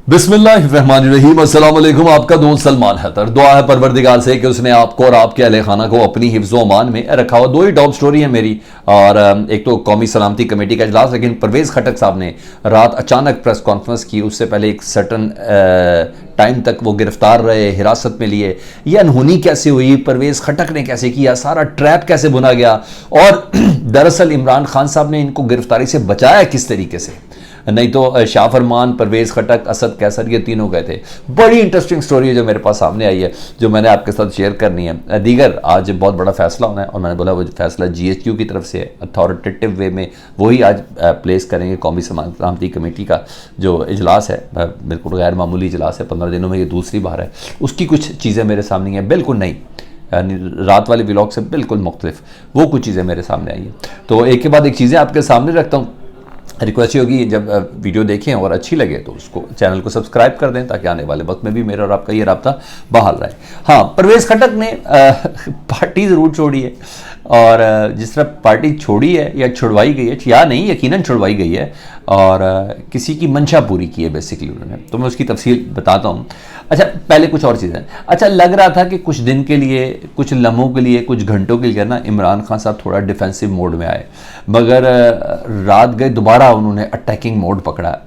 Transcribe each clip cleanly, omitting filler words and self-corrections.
बिस्मिल्लाहिर्रहमानिर्रहीम, अस्सलाम वालेकुम। आपका दोस्त सलमान हैदर। दुआ है परवरदिगार से कि उसने आपको और आपके अहले खाना को अपनी हिफ्ज़ अमान में रखा हो। दो ही टॉप स्टोरी है मेरी, और एक तो कौमी सलामती कमेटी का इजलास, लेकिन परवेज़ खटक साहब ने रात अचानक प्रेस कॉन्फ्रेंस की, उससे पहले एक सर्टन टाइम तक वो गिरफ्तार रहे, हिरासत में लिए। ये अनहोनी कैसे हुई, परवेज़ खटक ने कैसे किया, सारा ट्रैप कैसे बुना गया, और दरअसल इमरान खान साहब ने इनको गिरफ्तारी से बचाया किस तरीके से। नहीं तो शाह फरमान, परवेज़ खटक, असद कैसर, ये तीनों गए थे। बड़ी इंटरेस्टिंग स्टोरी है जो मेरे पास सामने आई है, जो मैंने आपके साथ शेयर करनी है। दीगर आज बहुत बड़ा फैसला होना है, और मैंने बोला वो फैसला GHQ की तरफ से अथॉरिटेटिव वे में वही आज प्लेस करेंगे। कौमी सलामती कमेटी का जो इजलास है, बिल्कुल गैर मामूली इजलास है, 15 दिनों में ये दूसरी बार है। उसकी कुछ चीज़ें मेरे सामने हैं, बिल्कुल नहीं, यानी रात वाले व्लॉग से बिल्कुल मुख्तलिफ, वो कुछ चीज़ें मेरे सामने आई हैं। तो एक के बाद एक चीज़ें आपके सामने रखता हूँ। रिक्वेस्ट होगी जब वीडियो देखें और अच्छी लगे तो उसको चैनल को सब्सक्राइब कर दें, ताकि आने वाले वक्त में भी मेरा और आपका ये राब्ता बहाल रहे। हाँ, परवेज़ खटक ने पार्टी ज़रूर छोड़ी है, और जिस तरह पार्टी छोड़ी है या छुड़वाई गई है, या नहीं यकीनन छुड़वाई गई है, और किसी की मंशा पूरी की है बेसिकली उन्होंने। तो मैं उसकी तफसील बताता हूँ। अच्छा, पहले कुछ और चीज़ें। अच्छा, लग रहा था कि कुछ दिन के लिए, कुछ लम्हों के लिए, कुछ घंटों के लिए ना इमरान खान साहब थोड़ा डिफेंसिव मोड में आए, मगर रात गए दोबारा उन्होंने अटैकिंग मोड पकड़ा।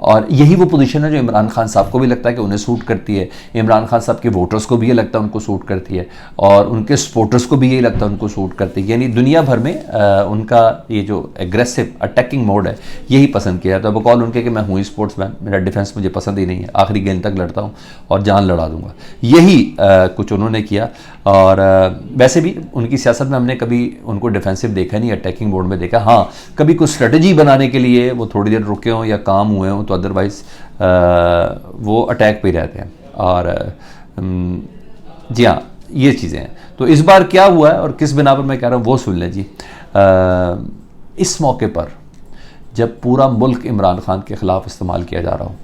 और यही वो पोजीशन है जो इमरान खान साहब को भी लगता है कि उन्हें सूट करती है, इमरान खान साहब के वोटर्स को भी ये लगता है उनको सूट करती है, और उनके सपोर्टर्स को भी यही लगता है उनको सूट करती है। यानी दुनिया भर में उनका ये जो एग्रेसिव अटैकिंग मोड है यही पसंद किया जाता है। बकौल उनके कि मैं हूँ ही स्पोर्ट्समैन, मेरा डिफेंस मुझे पसंद ही नहीं है, आखिरी गेंद तक लड़ता हूँ और जान लड़ा दूंगा, यही कुछ उन्होंने किया। और वैसे भी उनकी सियासत में हमने कभी उनको डिफेंसिव देखा नहीं, अटैकिंग मोड में देखा। हाँ, कभी कुछ स्ट्रेटजी बनाने के लिए वो थोड़ी देर रुके हों या काम हुए हों, तो अदरवाइज़ वो अटैक पे ही रहते हैं। और जी हाँ, ये चीज़ें हैं। तो इस बार क्या हुआ है और किस बिना पर मैं कह रहा हूँ वो सुन लें जी। इस मौके पर जब पूरा मुल्क इमरान खान के ख़िलाफ़ इस्तेमाल किया जा रहा हो,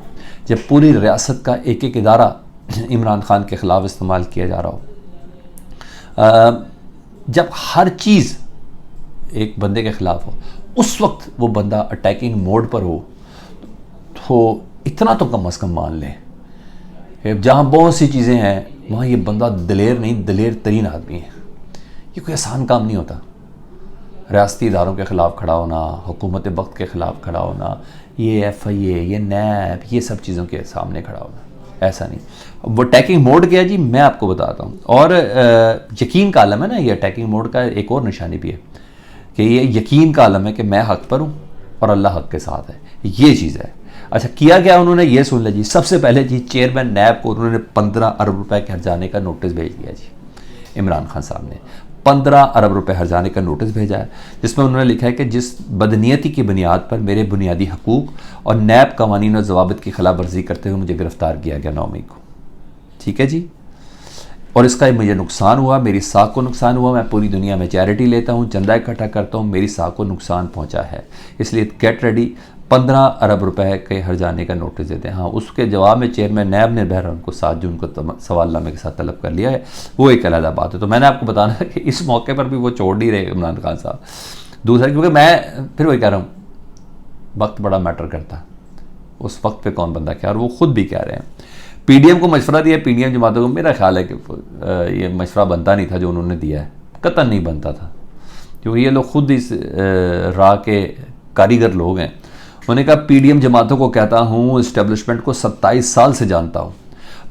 जब पूरी रियासत का एक एक इदारा इमरान खान के ख़िलाफ़ इस्तेमाल किया जा रहा हो, जब हर चीज़ एक बंदे के ख़िलाफ़ हो, उस वक्त वो बंदा अटैकिंग मोड पर हो, तो इतना तो कम अज़ कम मान लें। जहाँ बहुत सी चीज़ें हैं वहाँ ये बंदा दलेर नहीं, दलेर तरीन आदमी है। ये कोई आसान काम नहीं होता। रियासती इदारों के ख़िलाफ़ खड़ा होना, हुकूमत वक्त के ख़िलाफ़ खड़ा होना, ये FIA, ये NAB, ये सब चीज़ों के सामने खड़ा होना, ऐसा नहीं। वो अटैकिंग मोड क्या है जी, मैं आपको बताता हूँ। और यकीन का आलम है ना, ये अटैकिंग मोड का एक और निशानी भी है कि ये यकीन का आलम है कि मैं हक़ पर हूँ और अल्लाह हक़ के साथ है, ये चीज़ है। अच्छा, किया क्या उन्होंने, ये सुन ले जी। सबसे पहले जी चेयरमैन NAB को उन्होंने 15 अरब रुपए के हर्जाने का नोटिस भेज दिया जी। इमरान खान साहब ने 15 अरब रुपए हर्जाने का नोटिस भेजा है, जिसमें उन्होंने लिखा है कि जिस बदनीयती की बुनियाद पर मेरे बुनियादी हकूक़ और NAB कवानीन और ज़वाबित की खिलाफ वर्जी करते हुए मुझे गिरफ़्तार किया गया 9 मई को। ठीक है जी। और इसका मुझे नुकसान हुआ, मेरी साख को नुकसान हुआ। मैं पूरी दुनिया में चैरिटी लेता हूँ, चंदा इकट्ठा करता हूँ, मेरी साख को नुकसान पहुँचा है, इसलिए गेट रेडी, 15 अरब रुपए के हर्जाने का नोटिस देते हैं। हाँ, उसके जवाब में चेयरमैन NAB ने बहरहाल उनको 7 जून को सवालनामे के साथ तलब कर लिया है, वो एक अलग बात है। तो मैंने आपको बताना है कि इस मौके पर भी वो छोड़ नहीं रहे इमरान खान साहब। दूसरा, क्योंकि मैं फिर वही कह रहा हूँ, वक्त बड़ा मैटर करता है, उस वक्त पे कौन बंदा क्या, और वो खुद भी कह रहे हैं। PDM को मशवरा दिया, PDM जमातों को, मेरा ख्याल है कि ये मशवरा बनता नहीं था जो उन्होंने दिया है, कतई नहीं बनता था, क्योंकि ये लोग खुद इस राह के कारीगर लोग हैं। उन्होंने कहा, PDM जमातों को कहता हूँ, इस्टेब्लिशमेंट को 27 साल से जानता हूँ,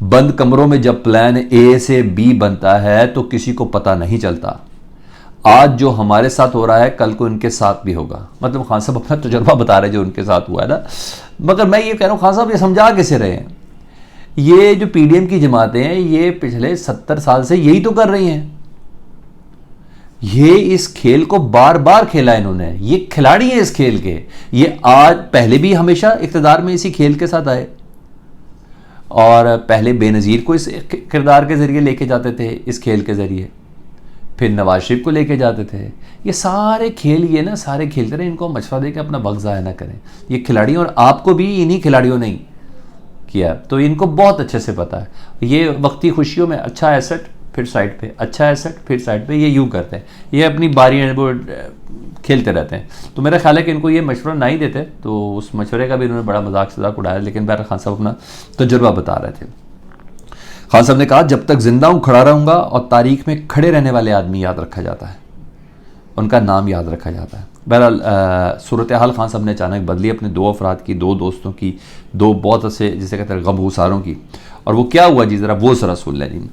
बंद कमरों में जब प्लान A से B बनता है तो किसी को पता नहीं चलता। आज जो हमारे साथ हो रहा है कल को इनके साथ भी होगा। मतलब खान साहब अपना तजुर्बा बता रहे जो उनके साथ हुआ है ना। मगर मैं ये कह रहा हूँ, खान साहब ये समझा कैसे रहे हैं, ये जो PDM की जमातें हैं ये पिछले 70 साल से यही तो कर रही हैं। ये इस खेल को बार बार खेला इन्होंने, ये खिलाड़ी हैं इस खेल के। ये आज पहले भी हमेशा इक़्तिदार में इसी खेल के साथ आए, और पहले बेनज़ीर को इस किरदार के ज़रिए लेके जाते थे, इस खेल के ज़रिए, फिर नवाज शरीफ को लेके जाते थे। ये सारे खेल, ये ना सारे खेलते रहे, इनको मशवरा दे के अपना वक्त ज़ाया ना करें। ये खिलाड़ी, और आपको भी इन्हीं खिलाड़ियों ने किया, तो इनको बहुत अच्छे से पता है। ये वक्ती खुशियों में अच्छा एसेट, फिर साइड पे, अच्छा एसेट फिर साइड पे, ये यूँ करते हैं, ये अपनी बारी वो खेलते रहते हैं। तो मेरा ख्याल है कि इनको ये मशवरा ना ही देते तो उस मशवरे का भी इन्होंने बड़ा मजाक उड़ाया, लेकिन बहर खान साहब अपना तजुर्बा बता रहे थे। खान साहब ने कहा, जब तक जिंदा हूँ खड़ा रहूँगा और तारीख में खड़े रहने वाले आदमी याद रखा जाता है, उनका नाम याद रखा जाता है। बहरहाल सूरत हाल खान साहब ने अचानक बदली अपने दो अफराद की, दो दोस्तों की, दो बहुत से जिसे कहते हैं गमगुसारों की। और वो क्या हुआ जी, ज़रा वो ज़रा सुन लें जी।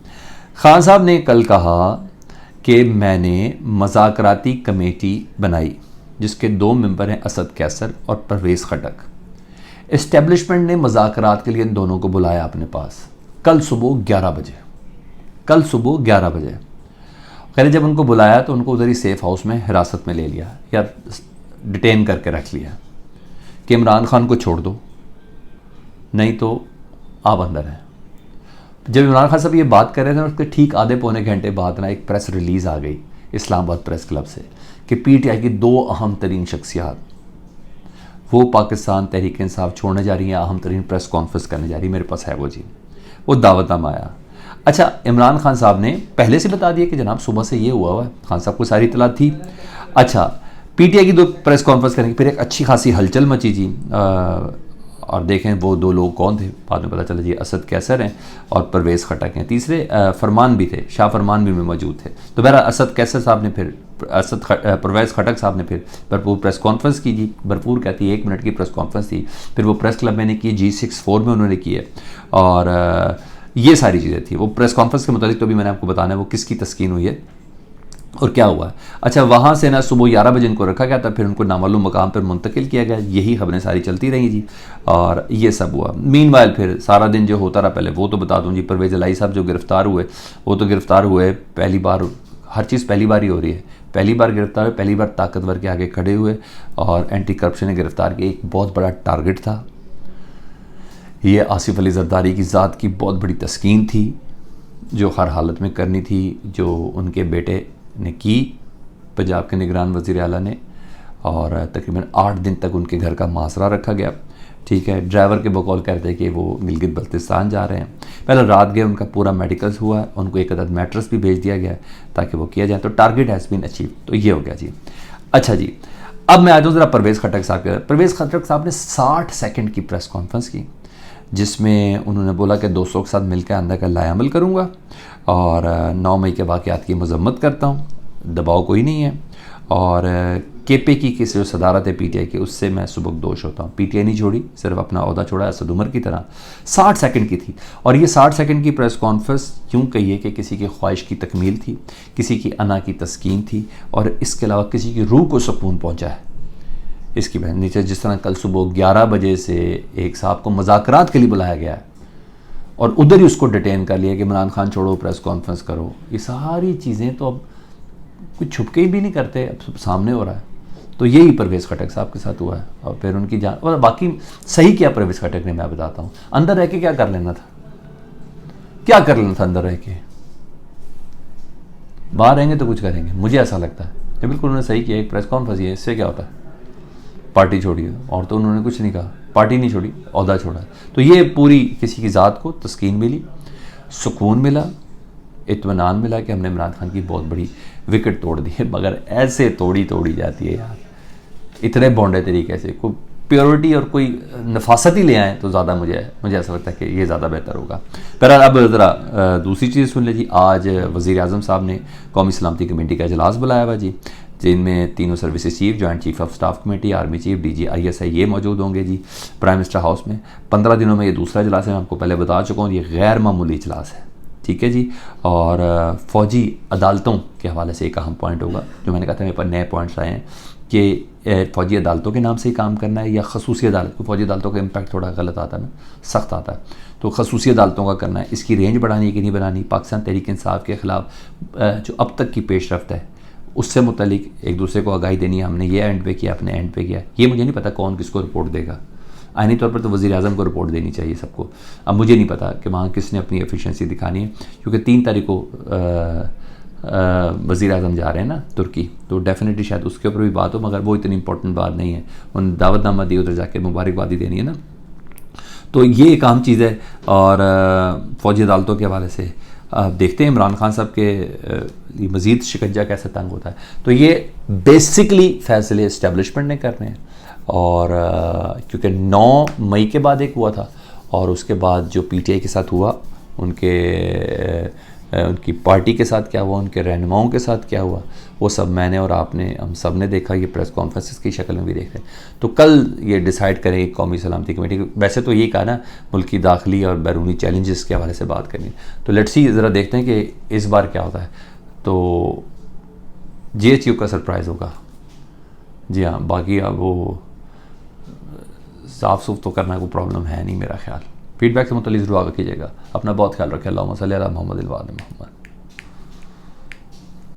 खान साहब ने कल कहा कि मैंने मज़ाकराती कमेटी बनाई जिसके 2 मेंबर हैं, असद कैसर और परवेज़ खटक। इस्टेब्लिशमेंट ने मज़ाकरात के लिए इन दोनों को बुलाया अपने पास कल सुबह 11 बजे। कल सुबह 11 बजे खैर जब उनको बुलाया तो उनको उधर ही सेफ हाउस में हिरासत में ले लिया या डिटेन करके रख लिया कि इमरान खान को छोड़ दो, नहीं तो आप अंदर हैं। जब इमरान खान साहब ये बात कर रहे थे उसके ठीक आधे पौने घंटे बाद ना एक प्रेस रिलीज़ आ गई इस्लामाबाद प्रेस क्लब से कि पीटीआई की 2 अहम तरीन शख्सियात वो पाकिस्तान तहरीक इंसाफ छोड़ने जा रही हैं, अहम तरीन प्रेस कॉन्फ्रेंस करने जा रही है। मेरे पास है वो जी, वो दावतनामा आया। अच्छा, इमरान खान साहब ने पहले से बता दिया कि जनाब सुबह से ये हुआ है, खान साहब को सारी इतला थी। अच्छा, पीटीआई की 2 प्रेस कॉन्फ्रेंस करेंगे, फिर एक अच्छी खासी हलचल मची जी। और देखें वो 2 लोग कौन थे, बाद में पता चला जी असद कैसर हैं और परवेज़ खटक हैं। तीसरे फरमान भी थे, शाह फरमान भी में मौजूद थे। तो बहरहाल असद कैसर साहब ने फिर परवेज़ खटक साहब ने फिर भरपूर प्रेस कॉन्फ्रेंस की जी। भरपूर कहती है 1 मिनट की प्रेस कॉन्फ्रेंस थी, फिर वो प्रेस क्लब में ने की, G64 में उन्होंने की है। और ये सारी चीज़ें थी। वो प्रेस कॉन्फ्रेंस के मुतालिक तो भी मैंने आपको बताना है वो किसकी तस्कीन हुई है और क्या हुआ है। अच्छा, वहाँ से ना सुबह 11 बजे इनको रखा गया था, फिर उनको नामालूम मकाम पर मुंतकिल किया गया। यही खबरें सारी चलती रही जी और ये सब हुआ। मीनवाइल फिर सारा दिन जो होता रहा, पहले वो तो बता दूँ जी, परवेज़ इलाही साहब जो गिरफ़्तार हुए वो तो गिरफ़्तार हुए पहली बार, हर चीज़ पहली बार ही हो रही है, पहली बार गिरफ़्तार हुए, पहली बार ताकतवर के आगे खड़े हुए और एंटी करप्शन ने गिरफ़्तार किया। एक बहुत बड़ा टारगेट था ये, आसिफ अली जरदारी की ज़ात की बहुत बड़ी तस्कीन थी जो हर हालत में करनी थी, जो उनके बेटे ने की, पंजाब के निगरान वज़ीर आला ने। और तकरीबन 8 दिन तक उनके घर का मासरा रखा गया। ठीक है, ड्राइवर के बकौल कहते हैं कि वो गिलगित बल्तिस्तान जा रहे हैं। पहले रात गए, उनका पूरा मेडिकल्स हुआ, उनको एक अदद मैट्रेस भी भेज दिया गया ताकि वो किया जाए। तो टारगेट हैज़ बीन अचीव, तो ये हो गया जी। अच्छा जी, अब मैं आ जाऊँ ज़रा परवेज़ खटक साहब के। परवेज़ खटक साहब ने 60 सेकंड की प्रेस कॉन्फ्रेंस की जिसमें उन्होंने बोला कि दोस्तों के साथ मिलकर आंदा का लायामल करूँगा और 9 मई के वाक़यात की मजम्मत करता हूँ, दबाव कोई नहीं है। और केपे की किसी जो सदारत है पीटीआई की उससे मैं सुबकदोश होता हूँ। पीटीआई नहीं छोड़ी, सिर्फ अपना ओहदा छोड़ा असद उमर की तरह। 60 सेकंड की थी और ये 60 सेकंड की प्रेस कॉन्फ्रेंस यूँ कहिए कि किसी की ख्वाहिश की तकमील थी, किसी की अना की तस्कीन थी और इसके अलावा किसी की रूह को सुकून पहुँचा है इसकी बहन। नीचे जिस तरह कल सुबह 11 बजे से एक साहब को मज़ाकरात के लिए बुलाया गया है और उधर ही उसको डिटेन कर लिया कि इमरान खान छोड़ो, प्रेस कॉन्फ्रेंस करो, ये सारी चीज़ें तो अब कुछ छुपके भी नहीं करते, अब सब सामने हो रहा है। तो यही परवेज़ खटक साहब के साथ हुआ है और फिर उनकी जान। और बाकी सही क्या परवेज़ खटक ने, मैं बताता हूँ। अंदर रह के क्या कर लेना था, क्या कर लेना था अंदर रह के, बाहर रहेंगे तो कुछ करेंगे, मुझे ऐसा लगता है। ये बिल्कुल उन्होंने सही किया, एक प्रेस कॉन्फ्रेंस है, इससे क्या होता है, पार्टी छोड़ी और तो उन्होंने कुछ नहीं कहा, पार्टी नहीं छोड़ी, ओहदा छोड़ा। तो ये पूरी किसी की ज़ात को तस्कीन मिली, सुकून मिला, इत्मीनान मिला कि हमने इमरान खान की बहुत बड़ी विकेट तोड़ दी है। मगर ऐसे तोड़ी जाती है यार, इतने बॉन्डे तरीके से, कोई प्योरिटी और कोई नफासत ही ले आएँ तो ज़्यादा मुझे ऐसा लगता है कि ये ज़्यादा बेहतर होगा। पर अब ज़रा दूसरी चीज़ सुन लीजिए। आज वज़ीर आज़म साहब ने कौमी सलामती कमेटी का इजलास बुलाया हुआ जी, जिनमें तीनों services chief, joint chief of staff committee, army chief, DG ISI ये मौजूद होंगे जी प्राइम मिनिस्टर हाउस में। 15 दिनों में ये दूसरा इजलास है, मैं आपको पहले बता चुका हूँ, ये गैर मामूली इजलास है। ठीक है जी। और फ़ौजी अदालतों के हवाले से एक अहम पॉइंट होगा, जो मैंने कहा था मेरे पर नए पॉइंट्स आए हैं कि फ़ौजी अदालतों के नाम से ही काम करना है या खसूसी अदालत को। फ़ौजी अदालतों का इम्पैक्ट थोड़ा गलत आता है ना, सख्त आता है, तो खसूसी अदालतों का करना है। इसकी रेंज बढ़ानी है कि नहीं बनानी, पाकिस्तान तहरीक इंसाफ के ख़िलाफ़ जो अब तक की पेशरफ्त है उससे मुतलिक एक दूसरे को आगाही देनी है। हमने ये एंड पे किया, अपने एंड पे किया, ये मुझे नहीं पता कौन किसको रिपोर्ट देगा। आईनी तौर पर तो वज़ीर आज़म को रिपोर्ट देनी चाहिए सबको। अब मुझे नहीं पता कि वहाँ किसने अपनी एफिशिएंसी दिखानी है, क्योंकि 3 तारीख को वज़ीर आज़म जा रहे हैं ना तुर्की, तो डेफिनेटली शायद उसके ऊपर भी बात हो, मगर वो इतनी इंपॉर्टेंट बात नहीं है। उन दावतनामा दी, उधर जाके मुबारकबादी देनी है ना, तो ये एक अहम चीज़ है। और फ़ौजी अदालतों के हवाले से देखते हैं इमरान खान साहब के मज़ीद शिकंजा कैसे तंग होता है। तो ये बेसिकली फैसले इस्टेब्लिशमेंट ने करने हैं, और क्योंकि 9 मई के बाद एक हुआ था, और उसके बाद जो पीटीआई के साथ हुआ, उनकी पार्टी के साथ क्या हुआ, उनके रहनुमाओं के साथ क्या हुआ, वो सब मैंने और आपने, हम सब ने देखा, ये प्रेस कॉन्फ्रेंसेस की शक्ल में भी देख रहे हैं। तो कल ये डिसाइड करें कौमी सलामती कमेटी। वैसे तो ये कहा ना, मुल्की दाखिली और बैरूनी चैलेंजेस के हवाले से बात करनी, तो लेट्स सी, ज़रा देखते हैं कि इस बार क्या होता है। तो GHQ का सरप्राइज़ होगा। जी हाँ, बाकी अब वो साफ़ सूफ तो करना कोई प्रॉब्लम है नहीं मेरा ख्याल। फीडबैक से मुतल्लिक़ ज़रूर आगे कीजिएगा। अपना बहुत ख्याल रखें। अल्लाहुम्मा सल्ली अला मुहम्मद व आले मुहम्मद।